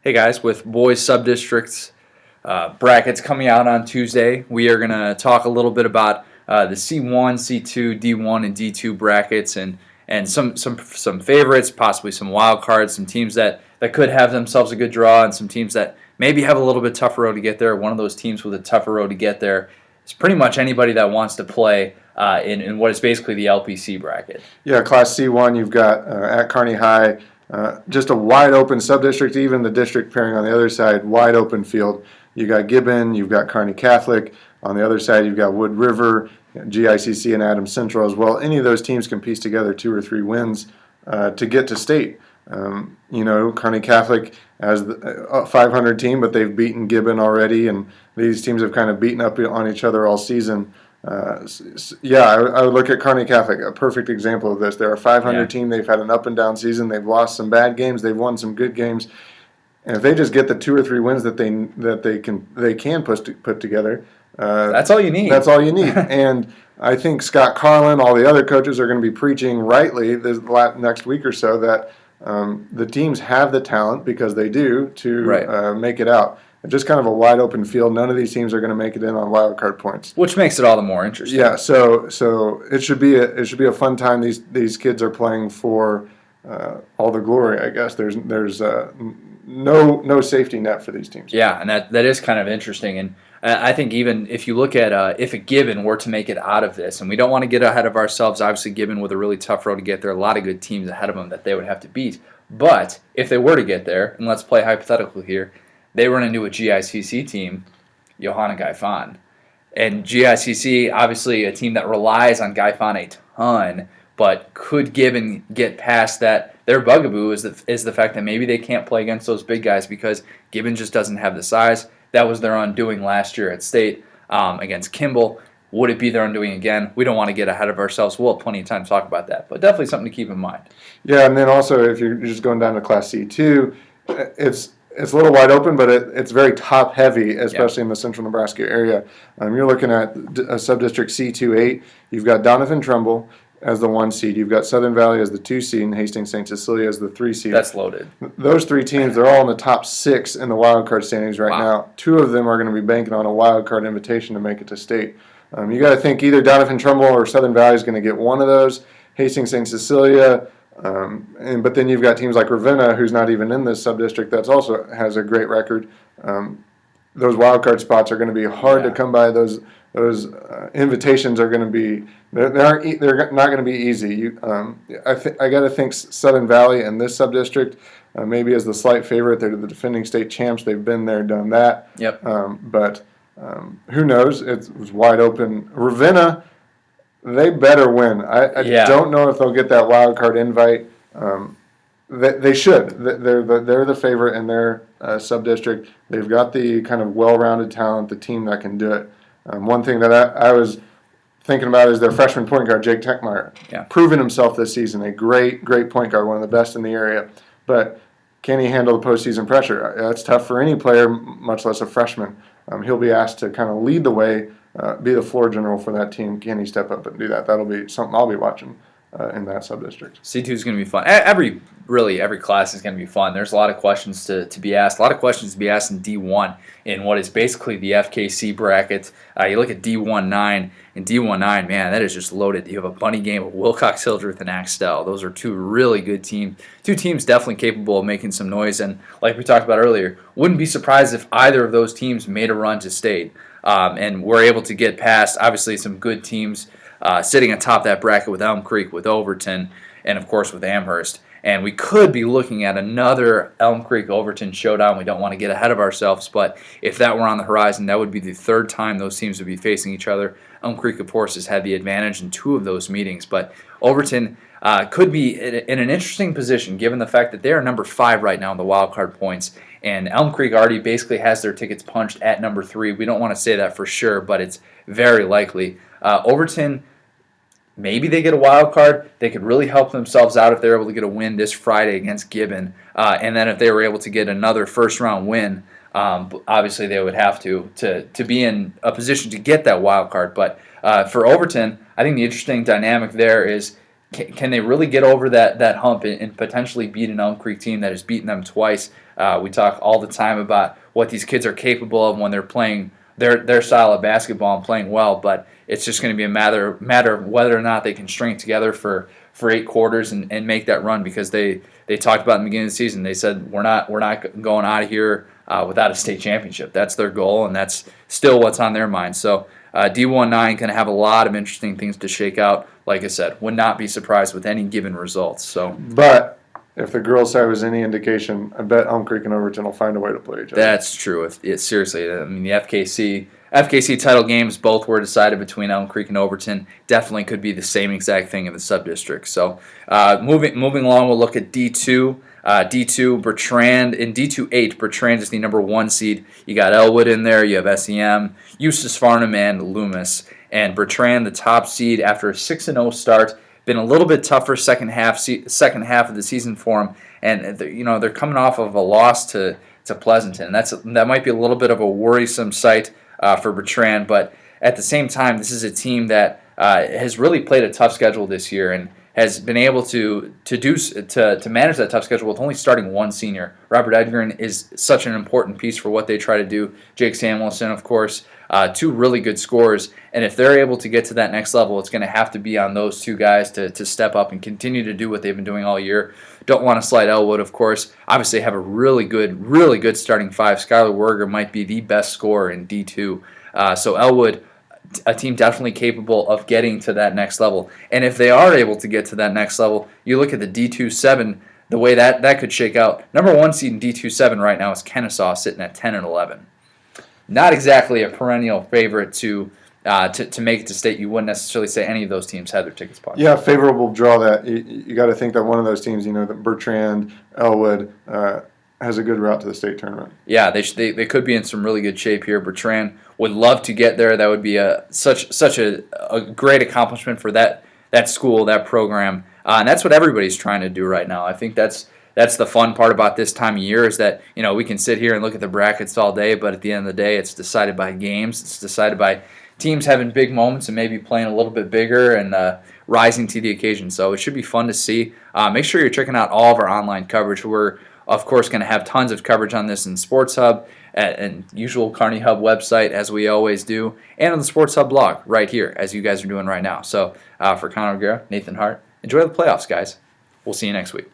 Hey guys, with boys subdistricts brackets coming out on Tuesday, we are going to talk a little bit about the C1, C2, D1, and D2 brackets, and some favorites, possibly some wild cards, some teams that could have themselves a good draw, and some teams that maybe have a little bit tougher road to get there. One of those teams with a tougher road to get there is pretty much anybody that wants to play in what is basically the LPC bracket. Yeah, Class C1, you've got at Kearney High, just a wide open subdistrict, even the district pairing on the other side, wide open field. You got Gibbon, you've got Kearney Catholic. On the other side, you've got Wood River, GICC, and Adams Central as well. Any of those teams can piece together 2 or 3 wins to get to state. Kearney Catholic has a 500 team, but they've beaten Gibbon already, and these teams have kind of beaten up on each other all season. I would look at Kearney Catholic, a perfect example of this. They're a 500 team. They've had an up and down season. They've lost some bad games. They've won some good games. And if they just get the 2 or 3 wins that they can put together, that's all you need. That's all you need. And I think Scott Carlin, all the other coaches are going to be preaching rightly this next week or so that the teams have the talent, because they do, to make it out. Just kind of a wide open field. None of these teams are going to make it in on wild card points, which makes it all the more interesting. Yeah, so it should be a fun time. These kids are playing for all the glory, I guess. There's no safety net for these teams. Yeah, and that is kind of interesting. And I think even if you look at if a Gibbon were to make it out of this, and we don't want to get ahead of ourselves. Obviously, Gibbon with a really tough road to get there. A lot of good teams ahead of them that they would have to beat. But if they were to get there, and let's play hypothetical here, they run into a GICC team, Johanna Gaifan. And GICC, obviously a team that relies on Gaifan a ton, but could Gibbon get past that? Their bugaboo is the fact that maybe they can't play against those big guys because Gibbon just doesn't have the size. That was their undoing last year at state against Kimball. Would it be their undoing again? We don't want to get ahead of ourselves. We'll have plenty of time to talk about that, but definitely something to keep in mind. Yeah, and then also if you're just going down to Class C2, it's a little wide open, but it's very top heavy, especially in the central Nebraska area. You're looking at a subdistrict C28. You've got Donovan Trumbull as the 1 seed. You've got Southern Valley as the 2 seed, and Hastings St. Cecilia as the 3 seed. That's loaded. Those 3 teams, they're all in the top 6 in the wild card standings right now. 2 of them are going to be banking on a wild card invitation to make it to state. You got to think either Donovan Trumbull or Southern Valley is going to get one of those. Hastings St. Cecilia. But then you've got teams like Ravenna, who's not even in this subdistrict, that's also has a great record. Those wild card spots are going to be hard to come by. Those invitations are going to be they're not going to be easy. I got to think Southern Valley and this subdistrict maybe as the slight favorite. They're the defending state champs. They've been there, done that. Yep. But who knows? It was wide open. Ravenna. They better win. I don't know if they'll get that wild card invite. They should. They're the favorite in their sub-district. They've got the kind of well-rounded talent, the team that can do it. One thing that I was thinking about is their freshman point guard, Jake Techmeyer. Yeah. Proven himself this season. A great point guard, one of the best in the area. But can he handle the postseason pressure? That's tough for any player, much less a freshman. He'll be asked to kind of lead the way, be the floor general for that team. Can he step up and do that? That'll be something I'll be watching in that sub-district. C2 is going to be fun. Every class is going to be fun. There's a lot of questions to be asked. A lot of questions to be asked in D1 in what is basically the FKC bracket. You look at D1-9, and D1-9, man, that is just loaded. You have a bunny game of Wilcox, Hildreth, and Axtell. Those are 2 really good teams. 2 teams definitely capable of making some noise. And like we talked about earlier, wouldn't be surprised if either of those teams made a run to state and were able to get past, obviously, some good teams sitting atop that bracket with Elm Creek, with Overton, and of course with Amherst. And we could be looking at another Elm Creek-Overton showdown. We don't want to get ahead of ourselves, but if that were on the horizon, that would be the 3rd time those teams would be facing each other. Elm Creek, of course, has had the advantage in 2 of those meetings, but Overton could be in an interesting position given the fact that they are number 5 right now in the wild card points, and Elm Creek already basically has their tickets punched at number 3. We don't want to say that for sure, but it's very likely. Overton, maybe they get a wild card. They could really help themselves out if they're able to get a win this Friday against Gibbon. And then if they were able to get another first-round win, obviously they would have to be in a position to get that wild card. But for Overton, I think the interesting dynamic there is can they really get over that hump and potentially beat an Elm Creek team that has beaten them twice? We talk all the time about what these kids are capable of when they're playing their style of basketball and playing well, but it's just going to be a matter of whether or not they can string together for 8 quarters and make that run, because they talked about in the beginning of the season. They said we're not going out of here without a state championship. That's their goal, and that's still what's on their mind. So D19 can have a lot of interesting things to shake out. Like I said, would not be surprised with any given results. So, But if the girls' side was any indication, I bet Elm Creek and Overton will find a way to play each other. that's true. Seriously, I mean, the FKC title games both were decided between Elm Creek and Overton. Definitely could be the same exact thing in the Subdistrict. So moving along, we'll look at D2. D2 Bertrand in D2-8. Bertrand is the number 1 seed. You got Elwood in there. You have SEM, Eustis Farnham, and Loomis. And Bertrand, the top seed after a 6-0 start. Been a little bit tougher second half of the season for them, and they're coming off of a loss to Pleasanton. That might be a little bit of a worrisome sight for Bertrand, but at the same time, this is a team that has really played a tough schedule this year and has been able to manage that tough schedule with only starting 1 senior. Robert Edgren is such an important piece for what they try to do. Jake Samuelson, of course, 2 really good scorers, and if they're able to get to that next level, it's going to have to be on those 2 guys to step up and continue to do what they've been doing all year. Don't want to slight Elwood, of course. Obviously, have a really good starting 5. Skylar Werger might be the best scorer in D2. So Elwood, a team definitely capable of getting to that next level. And if they are able to get to that next level, you look at the D2-7, the way that could shake out. Number 1 seed in D2-7 right now is Kennesaw, sitting at 10-11. Not exactly a perennial favorite to make it to state. You wouldn't necessarily say any of those teams had their tickets bought. Yeah, favorable draw. That you got to think that one of those teams, that Bertrand, Elwood, has a good route to the state tournament. Yeah, they could be in some really good shape here. Bertrand would love to get there. That would be such a great accomplishment for that school, that program, and that's what everybody's trying to do right now. I think that's the fun part about this time of year, is that we can sit here and look at the brackets all day, but at the end of the day, it's decided by games. It's decided by teams having big moments and maybe playing a little bit bigger and rising to the occasion. So it should be fun to see. Make sure you're checking out all of our online coverage. We're of course going to have tons of coverage on this in Sports Hub and usual Kearney Hub website, as we always do, and on the Sports Hub blog right here, as you guys are doing right now. So for Connor O'Gara, Nathan Hart, enjoy the playoffs, guys. We'll see you next week.